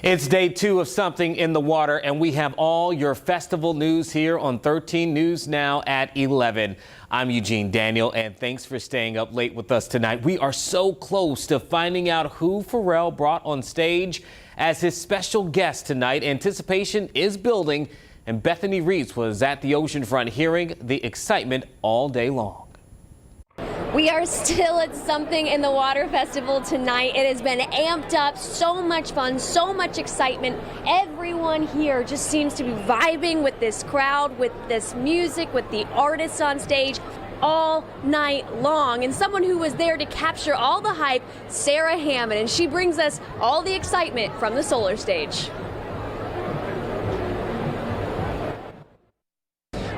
It's day 2 of Something in the Water, and we have all your festival news here on 13 News Now at 11. I'm Eugene Daniel, and thanks for staying up late with us tonight. We are so close to finding out who Pharrell brought on stage as his special guest tonight. Anticipation is building, and Bethany Reitz was at the oceanfront hearing the excitement all day long. We are still at Something in the Water Festival tonight. It has been amped up, so much fun, so much excitement. Everyone here just seems to be vibing with this crowd, with this music, with the artists on stage all night long. And someone who was there to capture all the hype, Sarah Hammond, and she brings us all the excitement from the solar stage.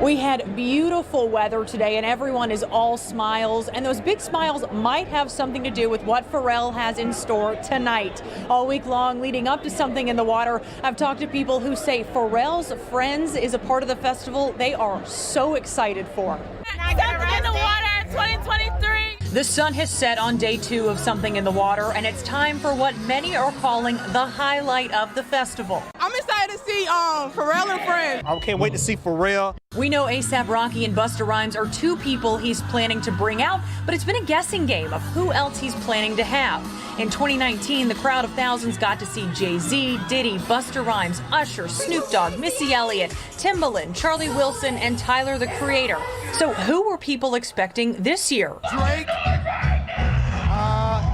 We had beautiful weather today and everyone is all smiles, and those big smiles might have something to do with what Pharrell has in store tonight. All week long leading up to Something in the Water, I've talked to people who say Pharrell's Friends is a part of the festival they are so excited for. Something in the Water 2023. The sun has set on day 2 of Something in the Water, and it's time for what many are calling the highlight of the festival. I'm excited to see Pharrell and Friends. I can't wait to see Pharrell. We know A$AP Rocky and Busta Rhymes are 2 people he's planning to bring out, but it's been a guessing game of who else he's planning to have. In 2019, the crowd of thousands got to see Jay-Z, Diddy, Busta Rhymes, Usher, Snoop Dogg, Missy Elliott, Timbaland, Charlie Wilson, and Tyler, the Creator. So who were people expecting this year? Drake,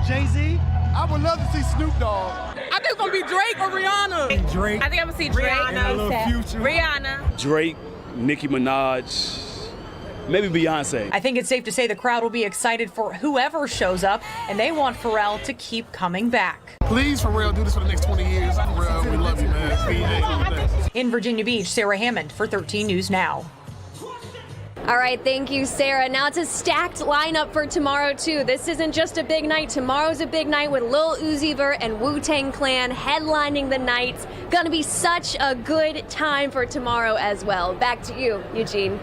Jay-Z. I would love to see Snoop Dogg. I think it's gonna be Drake or Rihanna. Drake. I think I'm gonna see Drake. Rihanna. Drake, Nicki Minaj, maybe Beyonce. I think it's safe to say the crowd will be excited for whoever shows up, and they want Pharrell to keep coming back. Please, Pharrell, do this for the next 20 years. Pharrell, we love you, man. In Virginia Beach, Sarah Hammond for 13 News Now. All right, thank you, Sarah. Now it's a stacked lineup for tomorrow, too. This isn't just a big night. Tomorrow's a big night with Lil Uzi Vert and Wu-Tang Clan headlining the night. Gonna be such a good time for tomorrow as well. Back to you, Eugene.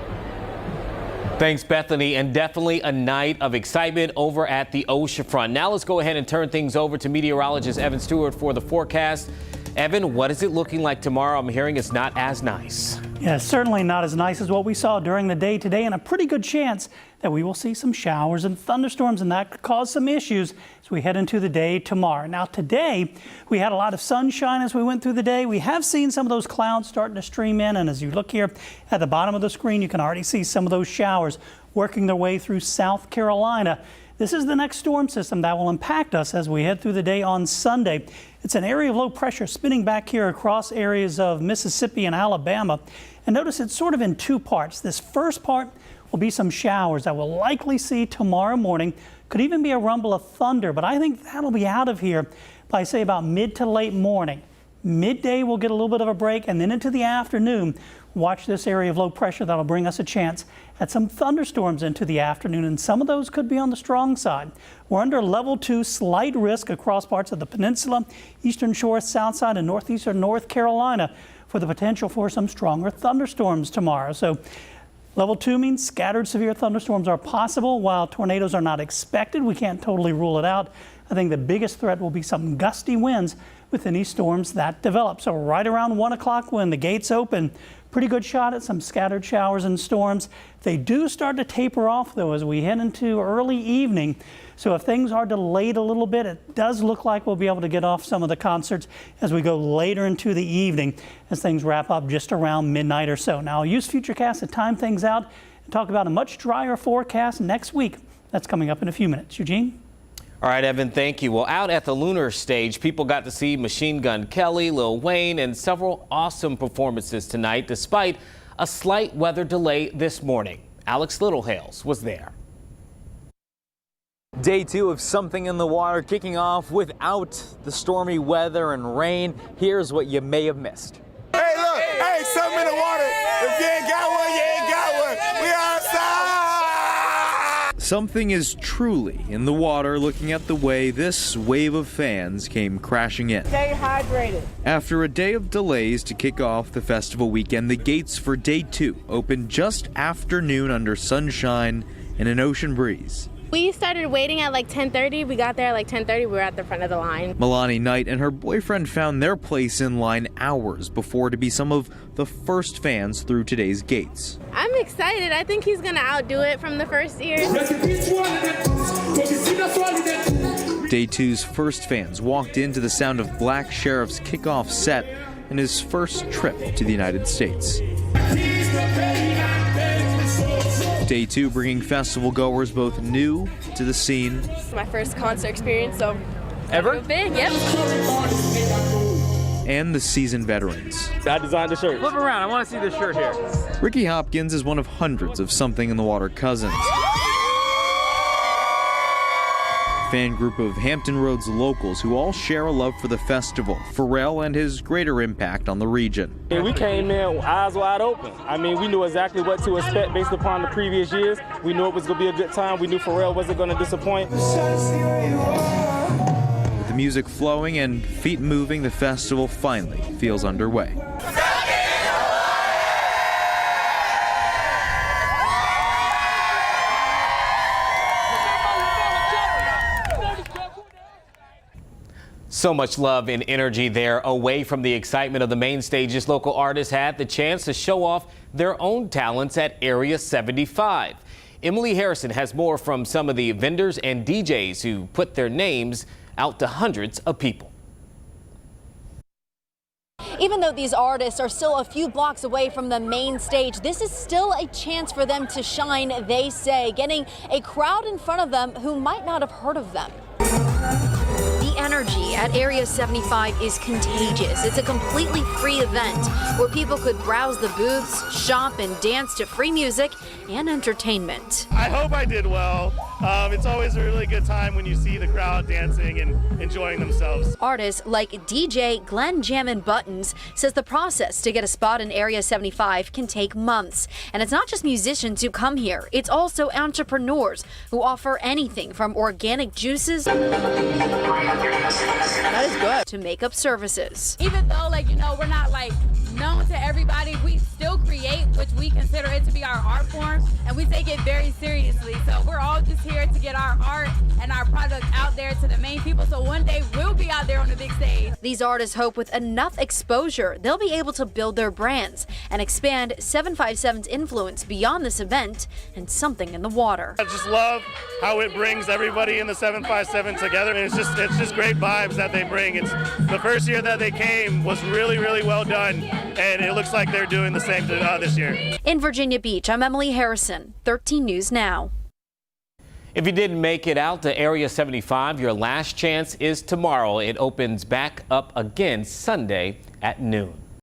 Thanks, Bethany, and definitely a night of excitement over at the oceanfront. Now let's go ahead and turn things over to meteorologist Evan Stewart for the forecast. Evan, what is it looking like tomorrow? I'm hearing it's not as nice. Yeah, certainly not as nice as what we saw during the day today, and a pretty good chance that we will see some showers and thunderstorms, and that could cause some issues as we head into the day tomorrow. Now today, we had a lot of sunshine as we went through the day. We have seen some of those clouds starting to stream in, and as you look here at the bottom of the screen, you can already see some of those showers working their way through South Carolina. This is the next storm system that will impact us as we head through the day on Sunday. It's an area of low pressure spinning back here across areas of Mississippi and Alabama. And notice it's sort of in 2 parts. This first part will be some showers that we'll likely see tomorrow morning. Could even be a rumble of thunder, but I think that'll be out of here by, say, about mid to late morning. Midday, we'll get a little bit of a break, and then into the afternoon, watch this area of low pressure. That'll bring us a chance at some thunderstorms into the afternoon, and some of those could be on the strong side. We're under level 2 slight risk across parts of the peninsula, eastern shore, south side, and northeastern North Carolina for the potential for some stronger thunderstorms tomorrow. So level 2 means scattered severe thunderstorms are possible. While tornadoes are not expected, we can't totally rule it out. I think the biggest threat will be some gusty winds with any storms that develop. So right around 1 o'clock when the gates open, pretty good shot at some scattered showers and storms. They do start to taper off, though, as we head into early evening. So if things are delayed a little bit, it does look like we'll be able to get off some of the concerts as we go later into the evening as things wrap up just around midnight or so. Now, I'll use Futurecast to time things out and talk about a much drier forecast next week. That's coming up in a few minutes. Eugene? All right, Evan, thank you. Well, out at the lunar stage, people got to see Machine Gun Kelly, Lil Wayne, and several awesome performances tonight, despite a slight weather delay this morning. Alex Littlehales was there. Day 2 of Something in the Water kicking off without the stormy weather and rain. Here's what you may have missed. Hey, look. Hey, something in the water. If you ain't got one, you ain't got one. We outside. Something is truly in the water looking at the way this wave of fans came crashing in. Stay hydrated. After a day of delays to kick off the festival weekend, the gates for Day 2 opened just after noon under sunshine and an ocean breeze. We started waiting at like 10:30. We got there at like 10:30. We were at the front of the line. Milani Knight and her boyfriend found their place in line hours before to be some of the first fans through today's gates. I'm excited. I think he's going to outdo it from the first year. Day 2's first fans walked into the sound of Black Sheriff's kickoff set in his first trip to the United States. Day 2 bringing festival goers both new to the scene. My first concert experience, so Ever? big, yep. And the seasoned veterans. I designed the shirt. Flip around, I want to see this shirt here. Ricky Hopkins is one of hundreds of Something in the Water cousins. Fan group of Hampton Roads locals who all share a love for the festival, Pharrell and his greater impact on the region. And we came in eyes wide open. I mean, we knew exactly what to expect based upon the previous years. We knew it was going to be a good time. We knew Pharrell wasn't going to disappoint. With the music flowing and feet moving, the festival finally feels underway. So much love and energy there. Away from the excitement of the main stages, local artists had the chance to show off their own talents at Area 75. Emily Harrison has more from some of the vendors and DJs who put their names out to hundreds of people. Even though these artists are still a few blocks away from the main stage, this is still a chance for them to shine, they say, getting a crowd in front of them who might not have heard of them. The energy at Area 75 is contagious. It's a completely free event where people could browse the booths, shop, and dance to free music and entertainment. I hope I did well. It's always a really good time when you see the crowd dancing and enjoying themselves. Artists like DJ Glenn Jammin' Buttons says the process to get a spot in Area 75 can take months. And it's not just musicians who come here, it's also entrepreneurs who offer anything from organic juices that is good to makeup services. Even though, we're not known to everybody, we still create, which we consider it to be our art form, and we take it very seriously. So we're all just here to get our art and our product out there to the main people, so one day we'll be out there on the big stage. These artists hope with enough exposure, they'll be able to build their brands and expand 757's influence beyond this event and Something in the Water. I just love how it brings everybody in the 757 together, and it's just great vibes that they bring. It's the first year that they came was really, really well done, and it looks like they're doing the same this year. In Virginia Beach, I'm Emily Harrison, 13 News Now. If you didn't make it out to Area 75, your last chance is tomorrow. It opens back up again Sunday at noon.